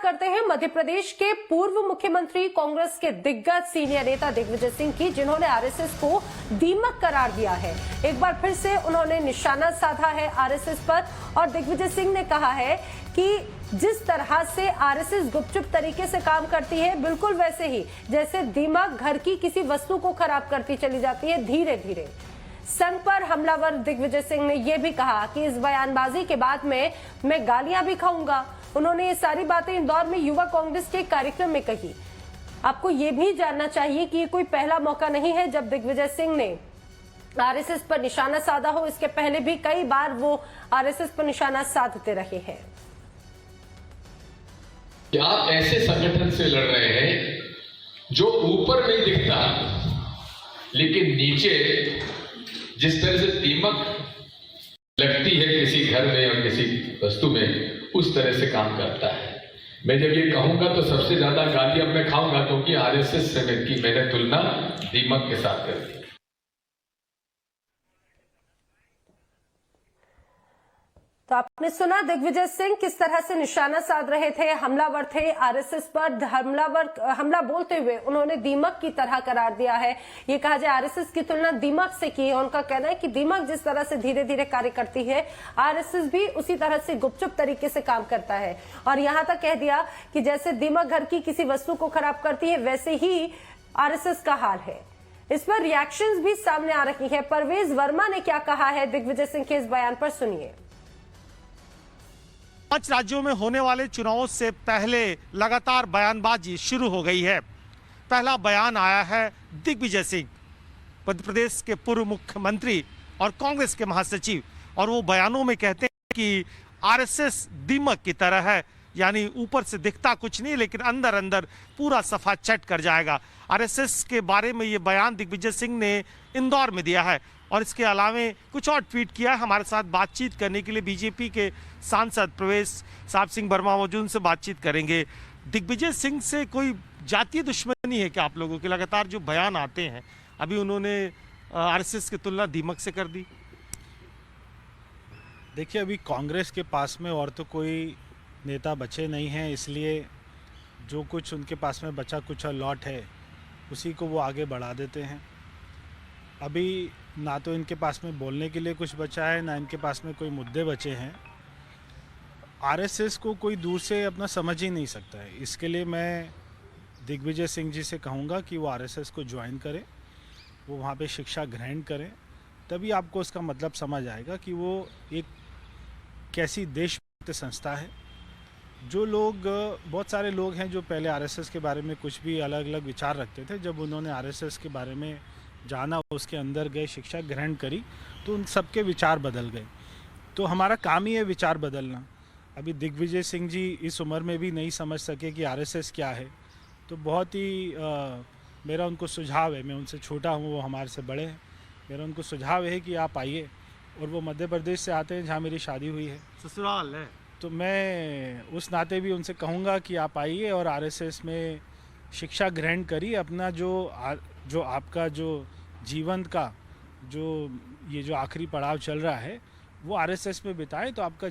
करते हैं मध्य प्रदेश के पूर्व मुख्यमंत्री कांग्रेस के दिग्गज सीनियर नेता दिग्विजय सिंह की, जिन्होंने आरएसएस को दीमक करार दिया है। एक बार फिर से उन्होंने निशाना साधा है आरएसएस पर और दिग्विजय सिंह ने कहा है कि जिस तरह से आरएसएस गुपचुप तरीके से काम करती है, बिल्कुल वैसे ही जैसे दीमक घर की किसी वस्तु को खराब करती चली जाती है धीरे धीरे। संघ पर हमलावर दिग्विजय सिंह ने यह भी कहा कि इस बयानबाजी के बाद में मैं गालियां भी खाऊंगा। उन्होंने ये सारी बातें इंदौर में युवा कांग्रेस के कार्यक्रम में कही। आपको ये भी जानना चाहिए कि ये कोई पहला मौका नहीं है जब दिग्विजय सिंह ने आरएसएस पर निशाना साधा हो। इसके पहले भी कई बार वो आरएसएस पर निशाना साधते रहे हैं। आप ऐसे संगठन से लड़ रहे हैं जो ऊपर नहीं दिखता, लेकिन नीचे जिस तरह से दीमक लगती है किसी घर में और किसी वस्तु में, उस तरह से काम करता है। मैं जब ये कहूंगा तो सबसे ज्यादा गाली अब मैं खाऊंगा, क्योंकि आरएसएस से मैंने तुलना दीमक के साथ कर दी। तो आपने सुना दिग्विजय सिंह किस तरह से निशाना साध रहे थे, हमलावर थे आरएसएस पर। हमला बोलते हुए उन्होंने दीमक की तरह करार दिया है। ये कहा जाए आरएसएस की तुलना दीमक से की है। उनका कहना है कि दीमक जिस तरह से धीरे धीरे कार्य करती है, आरएसएस भी उसी तरह से गुपचुप तरीके से काम करता है। और यहां तक कह दिया कि जैसे दीमक घर की किसी वस्तु को खराब करती है, वैसे ही आरएसएस का हाल है। इस पर रिएक्शंस भी सामने आ रही है। परवेज वर्मा ने क्या कहा है दिग्विजय सिंह के इस बयान पर, सुनिए। 5 राज्यों में होने वाले चुनावों से पहले लगातार बयानबाजी शुरू हो गई है। पहला बयान आया है दिग्विजय सिंह, मध्य प्रदेश के पूर्व मुख्यमंत्री और कांग्रेस के महासचिव, और वो बयानों में कहते हैं कि आरएसएस दीमक की तरह है, यानी ऊपर से दिखता कुछ नहीं लेकिन अंदर अंदर पूरा सफा चट कर जाएगा। आरएसएस के बारे में ये बयान दिग्विजय सिंह ने इंदौर में दिया है और इसके अलावे कुछ और ट्वीट किया है। हमारे साथ बातचीत करने के लिए बीजेपी के सांसद प्रवेश साहब सिंह वर्मा मौजूद, से बातचीत करेंगे। दिग्विजय सिंह से कोई जातीय दुश्मनी है क्या आप लोगों की? लगातार जो बयान आते हैं, अभी उन्होंने आरएसएस की तुलना दीमक से कर दी। देखिए, अभी कांग्रेस के पास में और तो कोई नेता बचे नहीं हैं, इसलिए जो कुछ उनके पास में बचा कुछ लॉट है उसी को वो आगे बढ़ा देते हैं। अभी ना तो इनके पास में बोलने के लिए कुछ बचा है, ना इनके पास में कोई मुद्दे बचे हैं। आरएसएस को कोई दूर से अपना समझ ही नहीं सकता है। इसके लिए मैं दिग्विजय सिंह जी से कहूँगा कि वो आरएसएस को ज्वाइन करें, वो वहाँ पे शिक्षा ग्रहण करें, तभी आपको उसका मतलब समझ आएगा कि वो एक कैसी देशभक्त संस्था है। जो लोग, बहुत सारे लोग हैं जो पहले आरएसएस के बारे में कुछ भी अलग अलग विचार रखते थे, जब उन्होंने आरएसएस के बारे में जाना, उसके अंदर गए, शिक्षा ग्रहण करी, तो उन सबके विचार बदल गए। तो हमारा काम ही है विचार बदलना। अभी दिग्विजय सिंह जी इस उम्र में भी नहीं समझ सके कि आरएसएस क्या है, तो बहुत ही मेरा उनको सुझाव है, मैं उनसे छोटा हूँ, वो हमारे से बड़े हैं, मेरा उनको सुझाव है कि आप आइए। और वो मध्य प्रदेश से आते हैं जहाँ मेरी शादी हुई है, ससुराल है, तो मैं उस नाते भी उनसे कहूँगा कि आप आइए और आरएसएस में शिक्षा ग्रहण करिए। अपना जो आपका जो जीवन का जो ये जो आखिरी पड़ाव चल रहा है, वो आरएसएस में बिताएं, तो आपका